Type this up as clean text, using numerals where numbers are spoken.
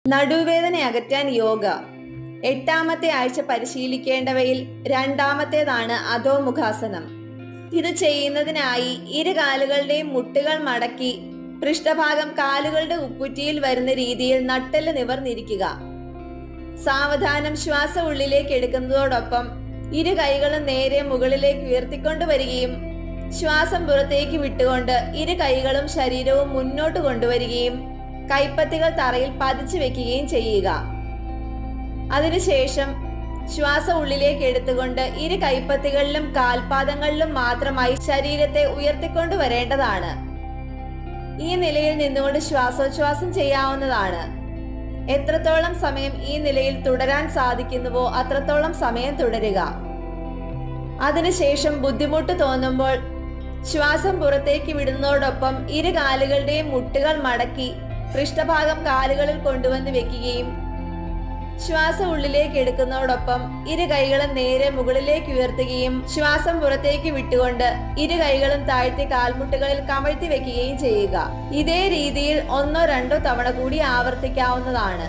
നടുവേദന അകറ്റാൻ യോഗ. എട്ടാമത്തെ ആഴ്ച പരിശീലിക്കേണ്ടവയിൽ രണ്ടാമത്തേതാണ് അധോമുഖാസനം. ഇത് ചെയ്യുന്നതിനായി ഇരു കാലുകളുടെയും മുട്ടുകൾ മടക്കി പൃഷ്ഠഭാഗം കാലുകളുടെ ഉപ്പുറ്റിയിൽ വരുന്ന രീതിയിൽ നട്ടെല്ല് നിവർന്നിരിക്കുക. സാവധാനം ശ്വാസം ഉള്ളിലേക്ക് എടുക്കുന്നതോടൊപ്പം ഇരു കൈകളും നേരെ മുകളിലേക്ക് ഉയർത്തിക്കൊണ്ടുവരികയും ശ്വാസം പുറത്തേക്ക് വിട്ടുകൊണ്ട് ഇരു കൈകളും ശരീരവും മുന്നോട്ട് കൊണ്ടുവരികയും കൈപ്പത്തികൾ തറയിൽ പതിച്ചു വെക്കുകയും ചെയ്യുക. അതിനുശേഷം ശ്വാസം ഉള്ളിലേക്ക് എടുത്തുകൊണ്ട് ഇരു കൈപ്പത്തികളിലും കാൽപാദങ്ങളിലും മാത്രമായി ശരീരത്തെ ഉയർത്തിക്കൊണ്ടുവരേണ്ടതാണ്. ഈ നിലയിൽ നിന്നുകൊണ്ട് ശ്വാസോച്ഛ്വാസം ചെയ്യാവുന്നതാണ്. എത്രത്തോളം സമയം ഈ നിലയിൽ തുടരാൻ സാധിക്കുന്നുവോ അത്രത്തോളം സമയം തുടരുക. അതിനുശേഷം ബുദ്ധിമുട്ട് തോന്നുമ്പോൾ ശ്വാസം പുറത്തേക്ക് വിടുന്നതോടൊപ്പം ഇരു കാലുകളുടെയും മുട്ടുകൾ മടക്കി പൃഷ്ഠഭാഗം കാലുകളിൽ കൊണ്ടുവന്ന് വെക്കുകയും ശ്വാസം ഉള്ളിലേക്ക് എടുക്കുന്നതോടൊപ്പം ഇരു കൈകളും നേരെ മുകളിലേക്ക് ഉയർത്തുകയും ശ്വാസം പുറത്തേക്ക് വിട്ടുകൊണ്ട് ഇരു കൈകളും താഴ്ത്തി കാൽമുട്ടുകളിൽ കമഴ്ത്തി വെക്കുകയും ചെയ്യുക. ഇതേ രീതിയിൽ 1-2 തവണ കൂടി ആവർത്തിക്കാവുന്നതാണ്.